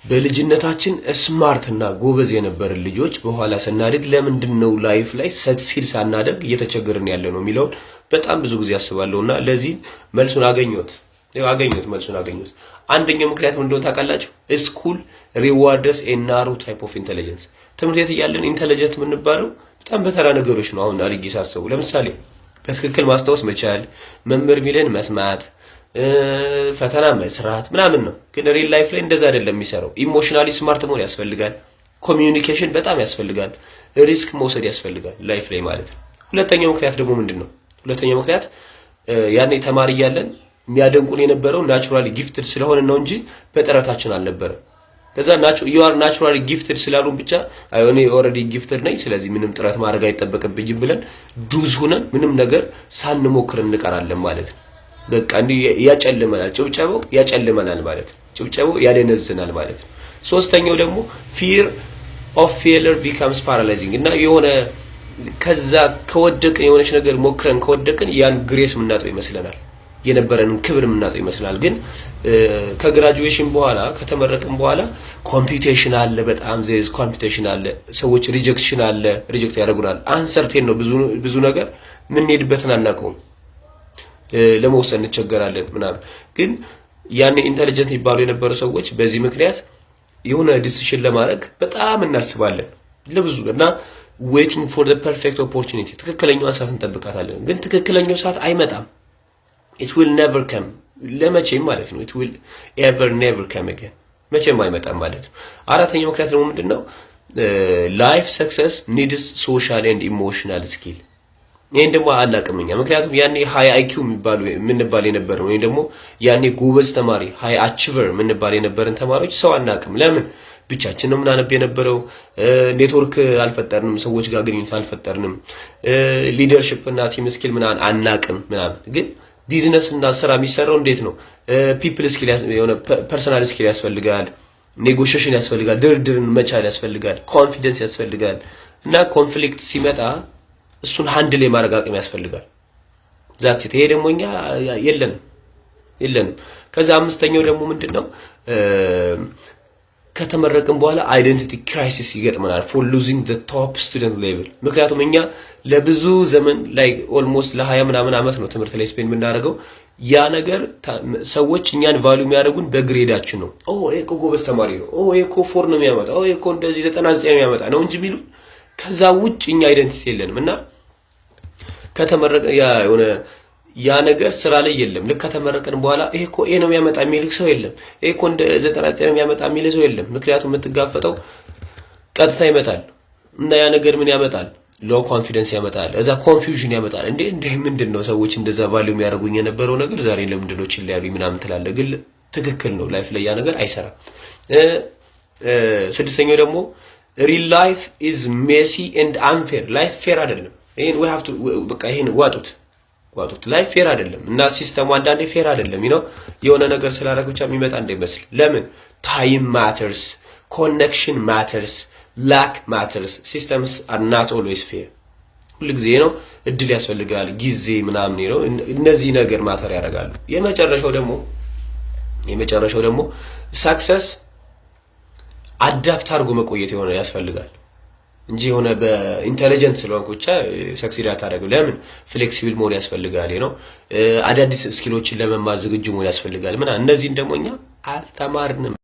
በልጅነታችን ስማርት እና ጎበዝ የነበርን ልጆች በኋላ ስናድግ ለምንድነው ላይፍ ላይ ሰክሲድ ሳናደርግ እየተቸገርን ያለ ነው የሚለውን በጣም ብዙ ጊዜ አስባለሁና ለዚህ መልሱን አገኘሁት። አንደኛው ምክንያት ምን እንደሆነ ታውቃላችሁ? ስኩል ሪዋርድስ ኤ ናሮ ታይፕ ኦፍ ኢንተለጀንስ። ትምህርት ቤት እያለን ኢንተለጀንት የምንባለው በጣም በተራ ነገሮች ነው። አሁን አድርጌ ሳስበው ለምሳሌ በትክክል ማስታወስ መቻል፣ መምህር ሚለን መስማት፣ ፈተና መስራት ምናምን ነው። ግን ሪል ላይፍ ላይ እንደዛ አይደለም የሚሰራው። ኢሞሽናሊ ስማርት መሆን ያስፈልጋል። ኮሚዩኒኬሽን በጣም ያስፈልጋል። ሪስክ መውሰድ ያስፈልጋል ላይፍ ላይ ማለት ነው። ሁለተኛው ምክንያት ደግሞ ምንድነው? ሁለተኛው ምክንያት ያኔ ተማሪ እያለን የሚያደንቁን የነበረው ናቹራሊ ጊፍትድ ስለሆነ ነው እንጂ በጥረታችን አልነበረም። ከዛ you are naturally gifted ስላሉን ብቻ እኔ ኦሬዲ ጊፍትድ ነኝ ስለዚህ ምንም ጥረት ማድረግ አይጠበቅብኝም ብለን ዱዝ ሆነን ምንም ነገር ሳንሞክር እንቀራለን ማለት ነው። በቃ እንዴ ያጨልመናል፣ ጭብጨባው ያጨልመናል ማለት ነው። ጭብጨባው ያደነዝናል ማለት ነው። ሶስተኛው ደግሞ fear of failure becomes paralyzing እና የሆነ ከዛ ከወደቅን የሆነች ነገር ሞክረን ከወደቅን ያን ግሬስ ምናጠው ይመስለናል፣ የነበረን ክብር ምናጠው ይመስላል። ግን ከግራጁዌሽን በኋላ ከተመረቅን በኋላ ኮምፒቲሽን አለ፣ በጣም ዜዝ ኮምፒቲሽን አለ፣ ሰዎች ሪጀክሽን አለ፣ ሪጀክት ያደርጉናል። አንሰርቴን ነው ብዙ ነገር ምን ሄድበትን አናውቀውም፣ ለመወሰን እንቸገራለን ምናምን። ግን ያኔ ኢንተለጀንት ይባሉ የነበሩ ሰዎች በዚህ ምክንያት የሆነ ዲሲሽን ለማድረግ በጣም እናስባለን ለብዙ እና waiting for the perfect opportunity ትክክለኛው ሰዓት እንጠብቃታለን። ግን ትክክለኛው ሰዓት አይመጣም። it will never come ለመቼም ማለት ነው። it will ever never come again መቼም አይመጣም ማለት ነው። አራተኛው ምክንያት ደግሞ ምንድነው? life success needs social and emotional skill። ይሄን ደግሞ አናውቅምኛ። ምክንያቱም ያኔ ሃይ አይኪው ምንባል የነበረው ወይ ደግሞ ያኔ ጎበዝ ተማሪ ሃይ አቺቨር ምንባል የነበረን ተማሪዎች ሰው አናውቅም። ለምን? ብቻችን ነው ምናነብ የነበረው። ኔትወርክ አልፈጠርንም፣ ሰዎች ጋር ግንኙነት አልፈጠርንም። ሊደርሺፕ እና ቲም ስኪል ምናምን አናውቅም ምናምን። ግን ቢዝነስ እና ስራ የሚሰራው እንዴት ነው? ፒፕል ስኪል የሆነ ፐርሰናል ስኪል ያስፈልጋል፣ ኔጎሺዬሽን ያስፈልጋል፣ ድርድርን መቻል ያስፈልጋል፣ ኮንፊደንስ ያስፈልጋል እና ኮንፍሊክት ሲመጣ እሱን ሃንድል የማድረግ አቅም ያስፈልጋል። ዛት ሲት ይሄ ደግሞ እኛ የለንም። ከዛ አምስተኛው ደግሞ ምንድነው? ከተመረቅን በኋላ አይደንቲቲ ክራይሲስ ይገጥመናል for losing the top student level። ምክንያቱም እኛ ለብዙ ዘመን ላይ ኦልሞስት ለ20 ምናምን አመት ነው ትምህርት ላይ ስፔን የምናደርገው። ያ ነገር ሰዎች እኛን ቫልዩ የሚያደርጉን በግሬዳችን ነው። ይሄ እኮ ጎበዝ ተማሪ ነው፣ ይሄ እኮ 4 ነው የሚያመጣ፣ ይሄ እኮ እንደዚህ 99 ነው የሚያመጣ ነው እንጂ የሚሉን ከዛ ውጭ እኛ አይደንቲቲ የለንም። እና ከተመረቀ ያ ነገር ስራ ላይ የለም። ልክ ከተመረቀን በኋላ ይሄ እኮ ኤ ነው የሚያመጣ የሚል ሰው የለም፣ ይሄ እኮ እንደ 99 ነው የሚያመጣ የሚል ሰው የለም። ምክንያቱም የምትጋፈጠው ቀጥታ ይመጣል እና ያ ነገር ምን ያመጣል? ሎ ኮንፊደንስ ያመጣል፣ እዛ ኮንፊውዥን ያመጣል። እንዴ ምንድነው ሰዎች እንደዛ ቫልዩ የሚያደርጉኝ የነበረው ነገር ዛሬ ለምንድነው ችላ ያሉኝ ምናምን ትላለህ። ግን ትክክል ነው፣ ላይፍ ላይ ያ ነገር አይሰራም። ስድስተኛው ደግሞ real life is messy and unfair። life fair አይደለም። ይሄን we have to በቃ ይሄን ዋጡት life fair አይደለም እና ሲስተሙ አንዳንዴ ፌር አይደለም። የሆነ ነገር ስላደረግ ብቻ የሚመጣ እንዳይመስል። ለምን? time matters, connection matters, luck matters. systems are not always fair። ሁሉ ጊዜ እድል ያስፈልጋል፣ ጊዜ ምናምን እነዚህ ነገር ማተር ያደርጋሉ። የመጨረሻው ደግሞ success አዳፕት አድርጎ መቆየት ያስፈልጋል እንጂ በኢንተለጀንት ስለሆንኩ ብቻ ሰክሲድ አታደርግም። ለምን? ፍሌክሲብል መሆን ያስፈልጋል አዳዲስ ስኪሎችን ለመማር ዝግጁ መሆን ያስፈልጋል። እነዚህን ደግሞ እኛ አልተማርንም።